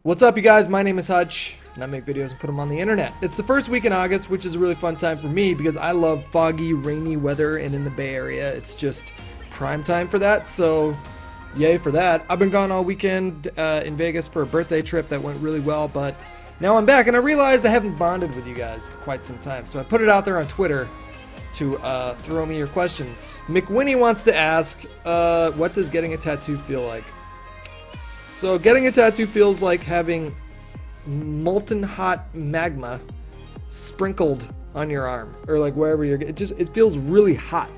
What's up, you guys? My name is Hutch, and I make videos and put them on the internet. It's the first week in August, which is a really fun time for me because I love foggy, rainy weather, and in the Bay Area, it's just prime time for that, so yay for that. I've been gone all weekend in Vegas for a birthday trip that went really well, but now I'm back, and I realized I haven't bonded with you guys in quite some time, so I put it out there on Twitter to throw me your questions. McWinnie wants to ask, what does getting a tattoo feel like? So getting a tattoo feels like having molten hot magma sprinkled on your arm or like wherever you're. It feels really hot.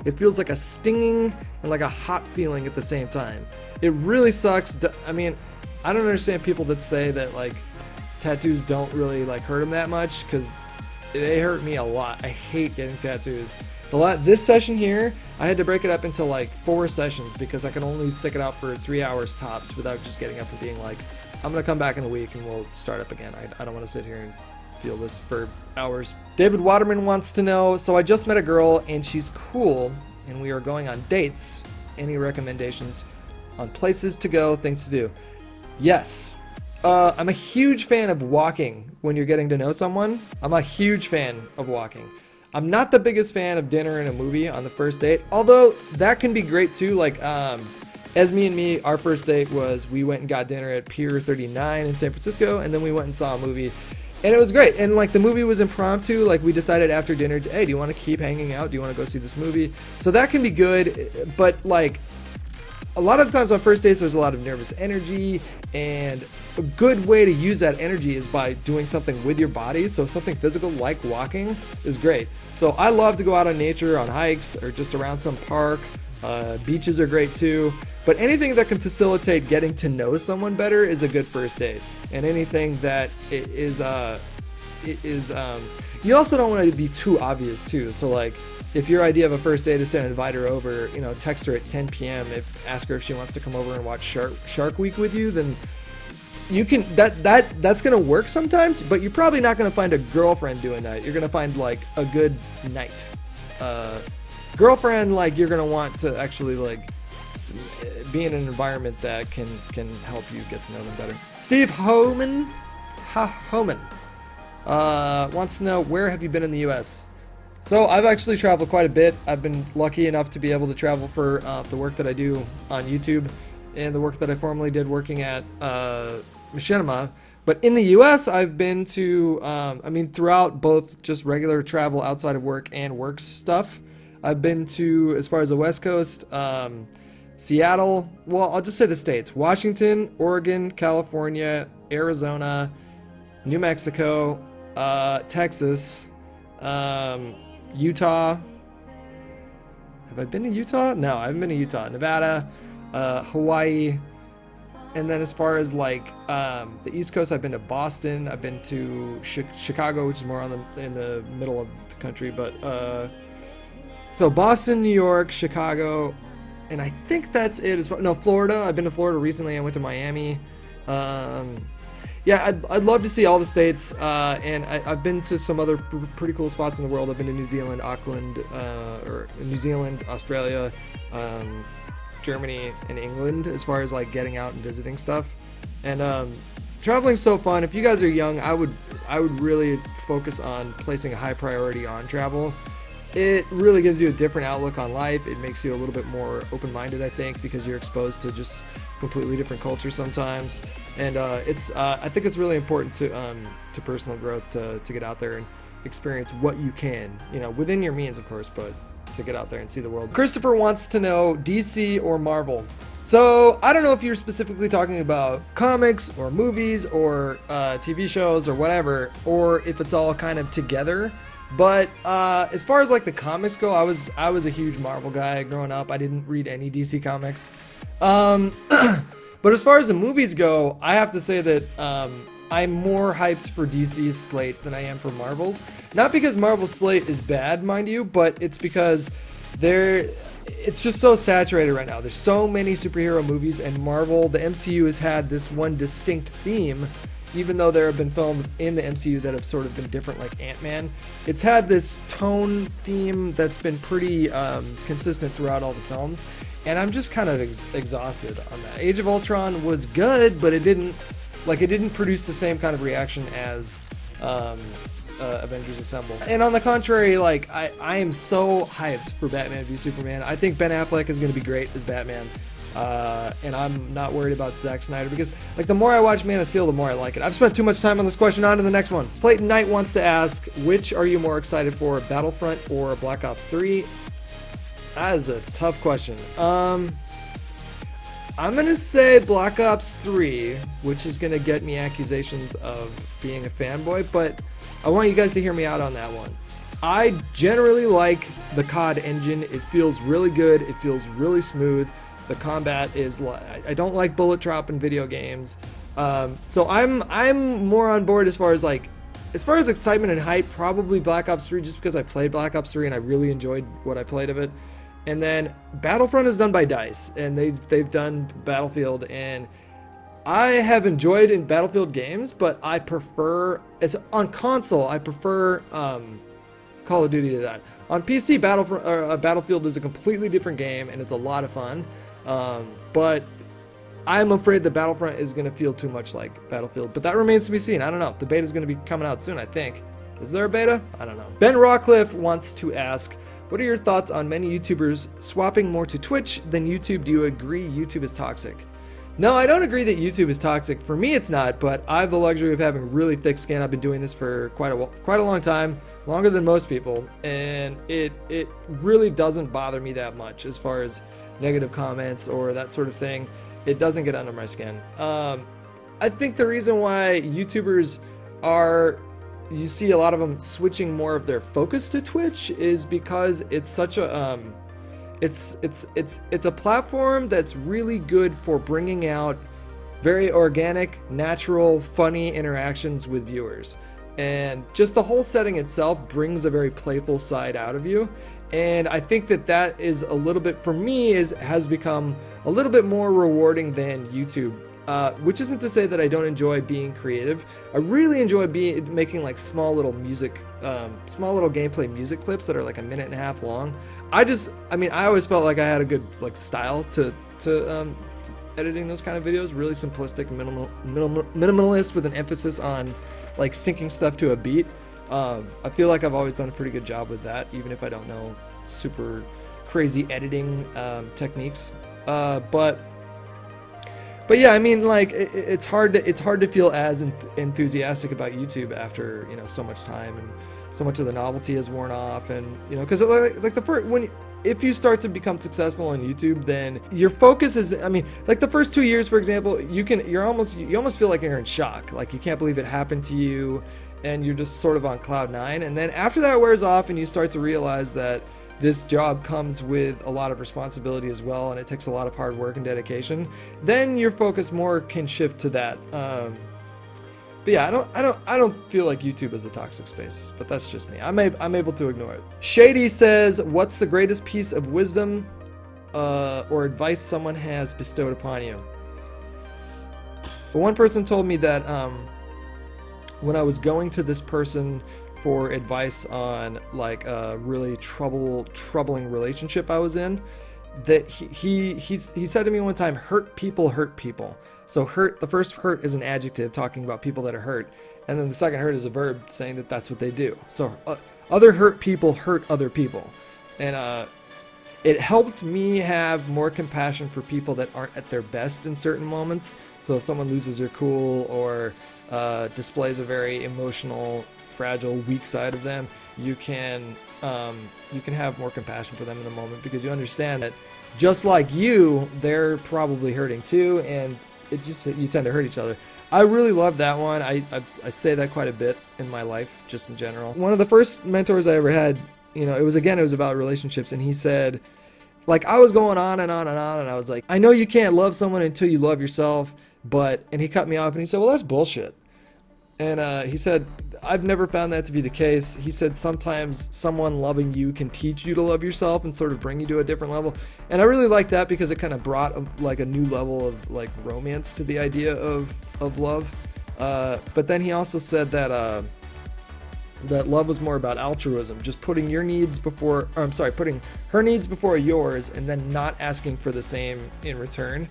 It feels like a stinging and like a hot feeling at the same time. It really sucks. I mean, I don't understand people that say that like tattoos don't really like hurt them that much, because they hurt me a lot. I hate getting tattoos. This session here, I had to break it up into like 4 sessions because I can only stick it out for 3 hours tops without just getting up and being like, I'm gonna come back in a week and we'll start up again. I don't want to sit here and feel this for hours. David Waterman wants to know, so I just met a girl and she's cool and we are going on dates. Any recommendations on places to go, things to do? Yes. I'm a huge fan of walking when you're getting to know someone. I'm a huge fan of walking. I'm not the biggest fan of dinner and a movie on the first date, although that can be great too. Like, Esme and me, our first date was we went and got dinner at Pier 39 in San Francisco, and then we went and saw a movie, and it was great. And like the movie was impromptu. Like we decided after dinner, hey, do you want to keep hanging out? Do you want to go see this movie? So that can be good, but like a lot of the times on first dates, there's a lot of nervous energy, and a good way to use that energy is by doing something with your body. So something physical like walking is great. So I love to go out on nature, on hikes, or just around some park. Beaches are great too. But anything that can facilitate getting to know someone better is a good first date. And anything that is you also don't want to be too obvious too. So like, if your idea of a first date is to invite her over, you know, text her at 10 p.m. Ask her if she wants to come over and watch Shark Week with you, then you can, that's gonna work sometimes, but you're probably not gonna find a girlfriend doing that. You're gonna find like a good night. Girlfriend, like you're gonna want to actually like be in an environment that can help you get to know them better. Steve Homan wants to know, where have you been in the U.S.? So I've actually traveled quite a bit. I've been lucky enough to be able to travel for the work that I do on YouTube and the work that I formerly did working at Machinima. But in the US, I've been to, throughout both just regular travel outside of work and work stuff, I've been to, as far as the West Coast, Seattle, well, I'll just say the states: Washington, Oregon, California, Arizona, New Mexico, Texas, Utah. Have I been to Utah? No, I haven't been to Utah. Nevada, Hawaii, and then as far as like the East Coast, I've been to Boston. I've been to Chicago, which is more in the middle of the country, but so Boston, New York, Chicago, and I think that's it. Florida. I've been to Florida recently. I went to Miami. Yeah, I'd love to see all the states, and I've been to some other pretty cool spots in the world. I've been to New Zealand, Australia, Germany, and England, as far as like getting out and visiting stuff. And traveling's so fun. If you guys are young, I would really focus on placing a high priority on travel. It really gives you a different outlook on life. It makes you a little bit more open-minded, I think, because you're exposed to just completely different cultures sometimes. And I think it's really important to personal growth to get out there and experience what you can, within your means, of course, but to get out there and see the world. Christopher wants to know, DC or Marvel? So I don't know if you're specifically talking about comics or movies or TV shows or whatever, or if it's all kind of together. But as far as like the comics go, I was a huge Marvel guy growing up. I didn't read any DC comics. But as far as the movies go, I have to say that I'm more hyped for DC's slate than I am for Marvel's. Not because Marvel's slate is bad, mind you, but it's because it's just so saturated right now. There's so many superhero movies, and Marvel, the MCU, has had this one distinct theme. Even though there have been films in the MCU that have sort of been different, like Ant-Man, it's had this tone theme that's been pretty consistent throughout all the films. and I'm just kind of exhausted on that. Age of Ultron was good, but it didn't like it didn't produce the same kind of reaction as Avengers Assemble. And on the contrary, like I am so hyped for Batman v Superman. I think Ben Affleck is going to be great as Batman. And I'm not worried about Zack Snyder because, like, the more I watch Man of Steel, the more I like it. I've spent too much time on this question. On to the next one. Clayton Knight wants to ask, which are you more excited for, Battlefront or Black Ops 3? That is a tough question. I'm gonna say Black Ops 3, which is gonna get me accusations of being a fanboy, but I want you guys to hear me out on that one. I generally like the COD engine. It feels really good. It feels really smooth. The combat is, I don't like bullet drop in video games, so I'm more on board as far as excitement and hype. Probably Black Ops 3, just because I played Black Ops 3 and I really enjoyed what I played of it. And then Battlefront is done by DICE, and they've done Battlefield, and I have enjoyed in Battlefield games, but I prefer, as on console, I prefer Call of Duty to that. On PC, Battlefield is a completely different game, and it's a lot of fun. But I'm afraid that Battlefront is going to feel too much like Battlefield, but that remains to be seen. I don't know. The beta is going to be coming out soon, I think. Is there a beta? I don't know. Ben Rockcliffe wants to ask, what are your thoughts on many YouTubers swapping more to Twitch than YouTube? Do you agree YouTube is toxic? No, I don't agree that YouTube is toxic. For me, it's not, but I have the luxury of having really thick skin. I've been doing this for quite a long time, longer than most people, and it really doesn't bother me that much as far as negative comments or that sort of thing. It doesn't get under my skin. I think the reason why YouTubers you see a lot of them switching more of their focus to Twitch is because it's such a it's a platform that's really good for bringing out very organic, natural, funny interactions with viewers, and just the whole setting itself brings a very playful side out of you. And I think that is a little bit, for me, has become a little bit more rewarding than YouTube. Which isn't to say that I don't enjoy being creative. I really enjoy making like small little gameplay music clips that are like a minute and a half long. I always felt like I had a good like style to editing those kind of videos. Really simplistic, minimalist, with an emphasis on like syncing stuff to a beat. I feel like I've always done a pretty good job with that, even if I don't know super crazy editing techniques. But yeah, I mean, like it's hard to feel as enthusiastic about YouTube after, you know, so much time and so much of the novelty has worn off, and you know, because like if you start to become successful on YouTube, then your focus is, I mean, like the first 2 years, for example, you almost feel like you're in shock, like you can't believe it happened to you, and you're just sort of on cloud nine. And then after that wears off and you start to realize that this job comes with a lot of responsibility as well, and it takes a lot of hard work and dedication, then your focus more can shift to that. But yeah, I don't feel like YouTube is a toxic space, but that's just me. I'm able to ignore it. Shady says, what's the greatest piece of wisdom or advice someone has bestowed upon you? But one person told me that when I was going to this person for advice on like a really troubling relationship I was in, that he said to me one time, hurt people. So hurt, the first hurt is an adjective talking about people that are hurt, and then the second hurt is a verb saying that that's what they do. So other hurt people hurt other people, and it helped me have more compassion for people that aren't at their best in certain moments. So if someone loses their cool or displays a very emotional, fragile, weak side of them, you can have more compassion for them in the moment, because you understand that just like you, they're probably hurting too, and you tend to hurt each other. I really love that one. I say that quite a bit in my life, just in general. One of the first mentors I ever had, you know, it was about relationships, and he said, like, I was going on and on and on, and I was like, I know you can't love someone until you love yourself, and he cut me off and he said, well, that's bullshit. And he said, I've never found that to be the case. He said sometimes someone loving you can teach you to love yourself and sort of bring you to a different level. And I really like that, because it kind of brought a new level of like romance to the idea of love. But then he also said that that love was more about altruism, just putting her needs before yours, and then not asking for the same in return.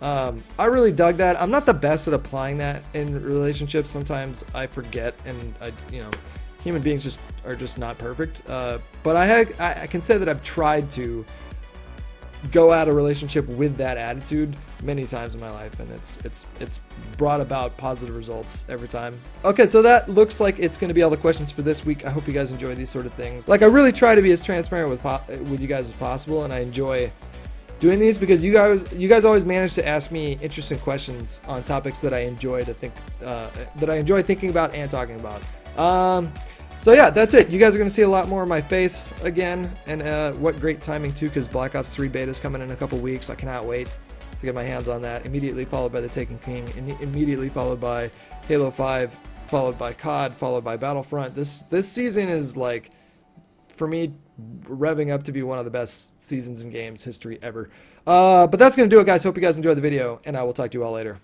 I really dug that. I'm not the best at applying that in relationships. Sometimes I forget, and human beings are just not perfect. But I can say that I've tried to go at a relationship with that attitude many times in my life, and it's brought about positive results every time. Okay, so that looks like it's going to be all the questions for this week. I hope you guys enjoy these sort of things. Like, I really try to be as transparent with you guys as possible, and I enjoy doing these because you guys always manage to ask me interesting questions on topics that I enjoy thinking about and talking about. So yeah, that's it. You guys are going to see a lot more of my face again, and what great timing too, because Black Ops 3 beta is coming in a couple weeks. I cannot wait to get my hands on that. Immediately followed by The Taken King, and immediately followed by Halo 5, followed by COD, followed by Battlefront. This season is, like, for me, revving up to be one of the best seasons in games history ever. But that's going to do it, guys. Hope you guys enjoyed the video, and I will talk to you all later.